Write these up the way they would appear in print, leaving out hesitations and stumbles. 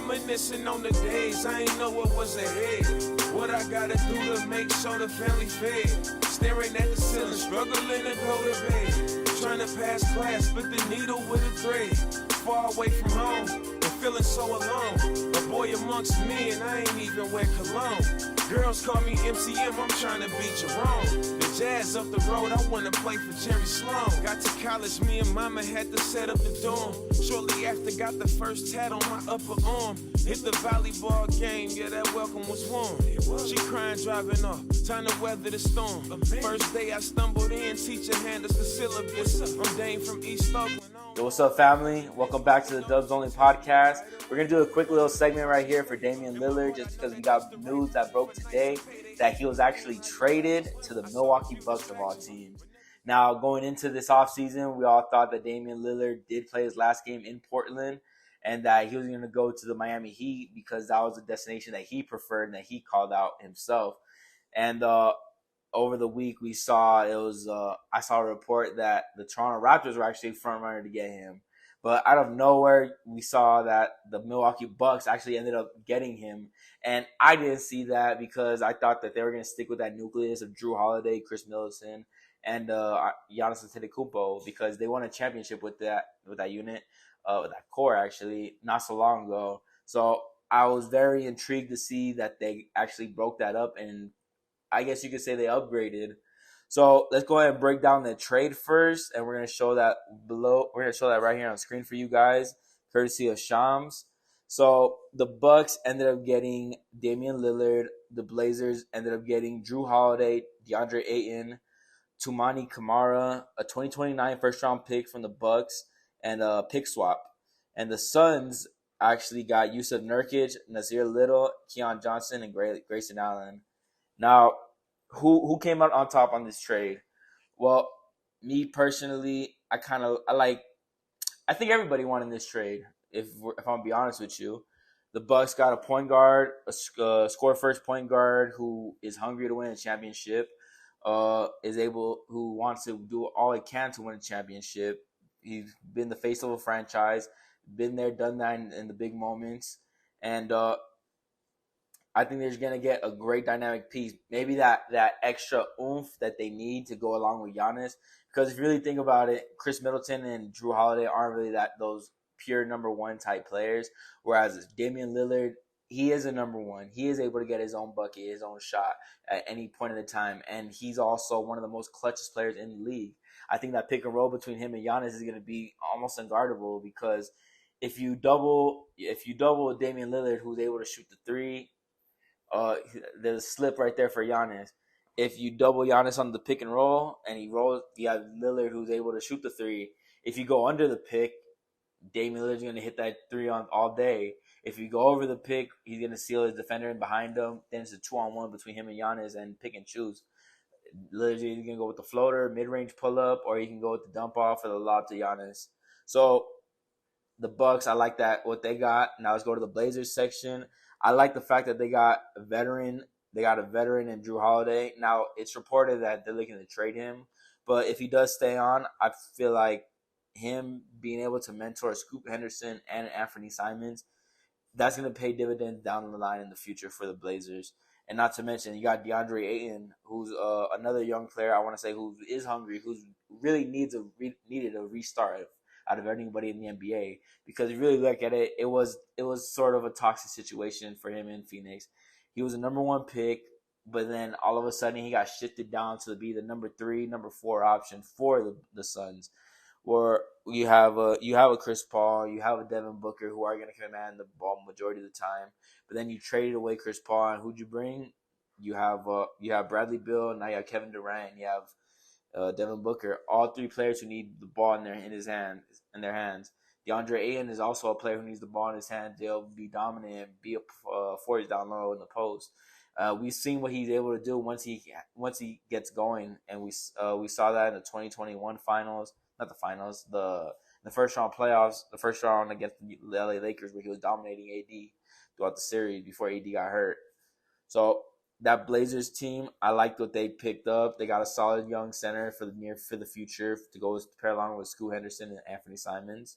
Reminiscing on the days, I ain't know what was ahead. What I gotta do to make sure the family fed. Staring at the ceiling, struggling to go to bed. Trying to pass class, split the needle with a thread. Far away from home, and feeling so alone. A boy amongst men, I ain't even wear cologne. Girls call me MCM, I'm trying to beat Jerome. The Jazz up the road, I wanna play for Jerry Sloan. Got to college, me and mama had to set up the dorm. Shortly after, got the first tat on my upper arm. Hit the volleyball game, yeah, that welcome was warm. She crying, driving off, time to weather the storm. First day I stumbled in, teacher handed us the syllabus. I'm Dane from East Oakland. Yo, what's up, family? Welcome back to the Dubs Only podcast. We're going to do a quick little segment right here for Damian Lillard just because we got news that broke today that he was actually traded to the Milwaukee Bucks of all teams. Now, going into this offseason, we all thought that Damian Lillard did play his last game in Portland and that he was going to go to the Miami Heat because that was a destination that he preferred and that he called out himself. And over the week, we saw I saw a report that the Toronto Raptors were actually front runner to get him. But out of nowhere, we saw that the Milwaukee Bucks actually ended up getting him. And I didn't see that because I thought that they were going to stick with that nucleus of Drew Holiday, Chris Middleton, and Giannis Antetokounmpo because they won a championship with that unit, with that core actually, not so long ago. So I was very intrigued to see that they actually broke that up, and I guess you could say they upgraded. So let's go ahead and break down the trade first, and we're going to show that below. We're going to show that right here on screen for you guys, courtesy of Shams. So the Bucks ended up getting Damian Lillard. The Blazers ended up getting Drew Holiday, DeAndre Ayton, Toumani Camara, a 2029 first-round pick from the Bucks, and a pick swap. And the Suns actually got Yusuf Nurkic, Nasir Little, Keon Johnson, and Grayson Allen. Now, who came out on top on this trade? Well, me personally, I think everybody won in this trade. If I'm gonna be honest with you, the Bucks got a point guard, a score first point guard who is hungry to win a championship, who wants to do all he can to win a championship. He's been the face of a franchise, been there, done that in the big moments, and I think they're going to get a great dynamic piece. Maybe that extra oomph that they need to go along with Giannis. Because if you really think about it, Chris Middleton and Drew Holiday aren't really those pure number one type players. Whereas Damian Lillard, he is a number one. He is able to get his own bucket, his own shot at any point in the time. And he's also one of the most clutchest players in the league. I think that pick and roll between him and Giannis is going to be almost unguardable because if you double Damian Lillard, who's able to shoot the three, there's a slip right there for Giannis. If you double Giannis on the pick and roll and he rolls, you have Lillard who's able to shoot the three. If you go under the pick, Damian Lillard's going to hit that three on all day. If you go over the pick, he's going to seal his defender in behind him. Then it's a 2-on-1 between him and Giannis and pick and choose. Lillard's either going to go with the floater, mid-range pull-up, or he can go with the dump-off or the lob to Giannis. So the Bucks, I like that, what they got. Now let's go to the Blazers section. I like the fact that they got a veteran. They got a veteran in Drew Holiday. Now, it's reported that they're looking to trade him. But if he does stay on, I feel like him being able to mentor Scoot Henderson and Anthony Simons, that's going to pay dividends down the line in the future for the Blazers. And not to mention, you got DeAndre Ayton, who's another young player, I want to say, who is hungry, who's really needed a restart out of anybody in the NBA, because if you really look at it, it was sort of a toxic situation for him in Phoenix. He was a number one pick, but then all of a sudden he got shifted down to be the number 3, number 4 option for the Suns, where you have a Chris Paul, you have a Devin Booker who are going to command the ball majority of the time, but then you traded away Chris Paul, and who'd you bring? You have Bradley Beal, now you have Kevin Durant, you have Devin Booker, all 3 players who need the ball in their hands. DeAndre Ayton is also a player who needs the ball in his hands. They'll be dominant and be a force down low in the post. We've seen what he's able to do once he gets going, and we saw that in the 2021 finals, not the finals, the first round playoffs, the first round against the LA Lakers, where he was dominating AD throughout the series before AD got hurt. So that Blazers team, I liked what they picked up. They got a solid young center for the future to go pair along with Scoot Henderson and Anthony Simons.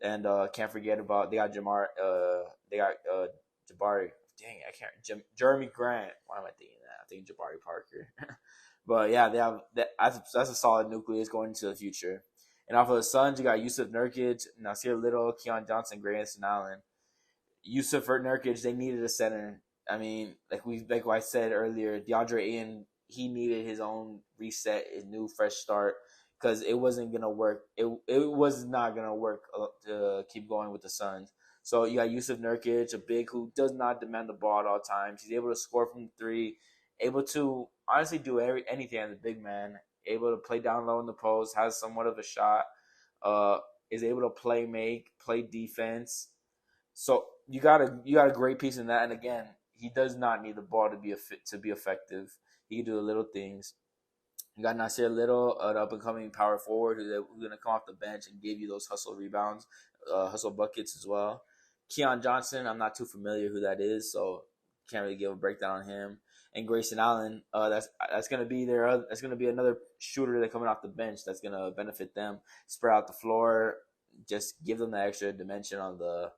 And can't forget about they got Jabari. Dang, I can't. Jeremy Grant. Why am I thinking that? I think Jabari Parker. But yeah, they have that. That's a solid nucleus going into the future. And off of the Suns, you got Yusuf Nurkic, Nasir Little, Keon Johnson, Grayson Allen. Yusuf Nurkic, they needed a center. I mean, like I said earlier, DeAndre Ayton, he needed his own reset, his new fresh start, because it wasn't gonna work. It was not gonna work to keep going with the Suns. So you got Yusuf Nurkic, a big who does not demand the ball at all times. He's able to score from three, able to honestly do anything as a big man, able to play down low in the post, has somewhat of a shot, is able to play defense. So you got a great piece in that. And again, he does not need the ball to be effective. He can do the little things. You got Nasir Little, an up and coming power forward who's going to come off the bench and give you those hustle rebounds, hustle buckets as well. Keon Johnson, I'm not too familiar who that is, so can't really give a breakdown on him. And Grayson Allen, that's going to be that's going to be another shooter that's coming off the bench that's going to benefit them. Spread out the floor, just give them that extra dimension on the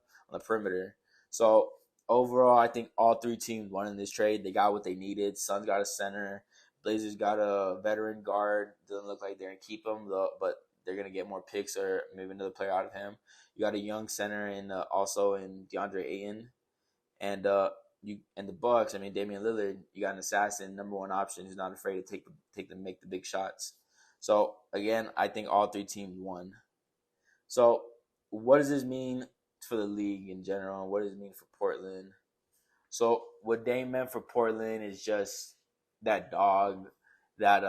perimeter. So overall, I think all three teams won in this trade. They got what they needed. Suns got a center. Blazers got a veteran guard. Doesn't look like they're going to keep him, but they're going to get more picks or maybe another player out of him. You got a young center also in DeAndre Ayton. And the Bucks, I mean, Damian Lillard, you got an assassin, number one option who's not afraid to make the big shots. So, again, I think all three teams won. So, what does this mean for the league in general? What does it mean for Portland? So what Dame meant for Portland is just that dog, that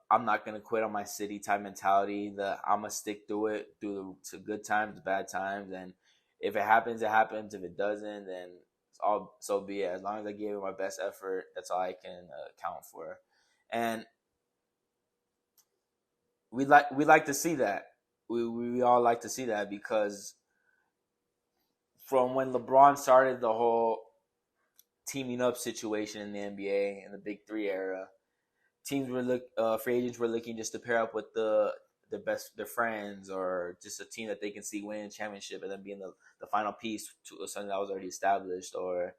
I'm not gonna quit on my city type mentality. That I'm gonna stick through it to good times, bad times, and if it happens, it happens. If it doesn't, then so be it. As long as I gave it my best effort, that's all I can account for. And we like to see that. We all like to see that because from when LeBron started the whole teaming up situation in the NBA in the Big Three era, free agents were looking just to pair up with their friends or just a team that they can see win a championship and then being the final piece to something that was already established or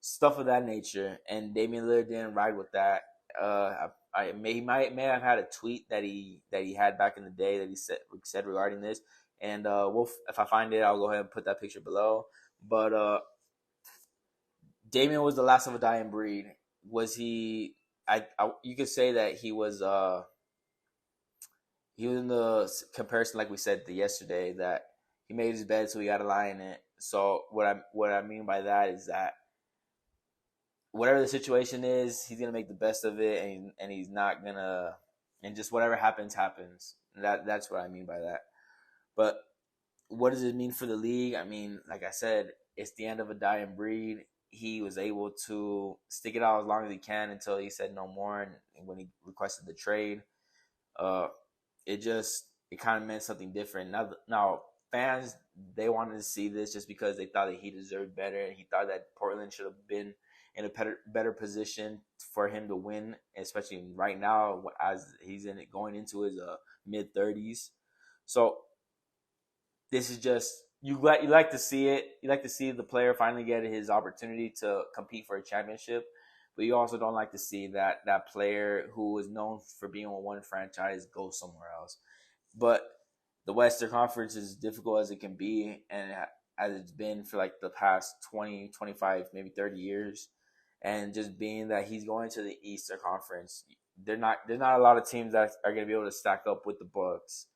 stuff of that nature. And Damian Lillard didn't ride with that. He may have had a tweet that he had back in the day that he said regarding this. And if I find it, I'll go ahead and put that picture below. But Damian was the last of a dying breed. Was he? You could say that he was. He was in the comparison, like we said yesterday, that he made his bed, so he got to lie in it. So what I mean by that is that whatever the situation is, he's gonna make the best of it, and he's not gonna, and just whatever happens. That's what I mean by that. But what does it mean for the league? I mean, like I said, it's the end of a dying breed. He was able to stick it out as long as he can until he said no more, and when he requested the trade, it kind of meant something different. Now fans, they wanted to see this just because they thought that he deserved better. He thought that Portland should have been in a better position for him to win, especially right now as he's going into his mid-30s. So this is just you like to see it. You like to see the player finally get his opportunity to compete for a championship, but you also don't like to see that player who is known for being on one franchise go somewhere else. But the Western Conference is difficult as it can be, and as it's been for like the past 20, 25, maybe 30 years. And just being that he's going to the Eastern Conference, there's not a lot of teams that are going to be able to stack up with the Bucks,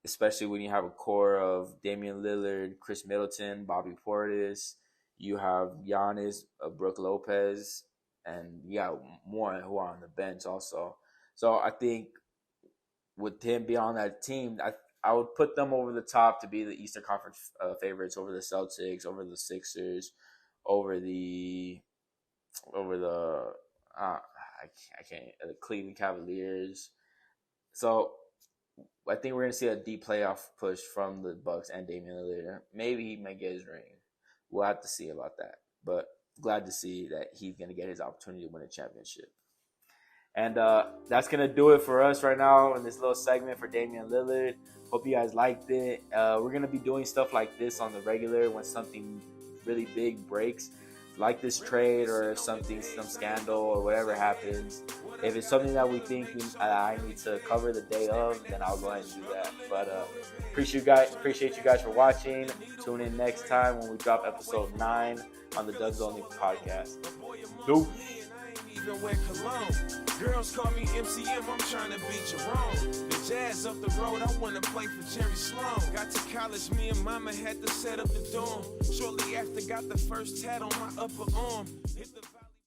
especially when you have a core of Damian Lillard, Chris Middleton, Bobby Portis. You have Giannis, Brook Lopez, and you got more who are on the bench also. So I think with him being on that team, I would put them over the top to be the Eastern Conference favorites over the Celtics, over the Sixers, over the the Cleveland Cavaliers. So I think we're gonna see a deep playoff push from the Bucks and Damian Lillard. Maybe he might get his ring. We'll have to see about that. But glad to see that he's gonna get his opportunity to win a championship. And that's going to do it for us right now in this little segment for Damian Lillard. Hope you guys liked it. We're going to be doing stuff like this on the regular when something really big breaks, like this trade or some scandal or whatever happens. If it's something that we think I need to cover the day of, then I'll go ahead and do that. But appreciate you guys for watching. Tune in next time when we drop episode 9 on the Dubs Only podcast. Deuce. Even wear cologne. Girls call me MCM, I'm trying to beat Jerome. The Jazz up the road, I want to play for Jerry Sloan. Got to college, me and mama had to set up the dorm. Shortly after, got the first tat on my upper arm. Hit the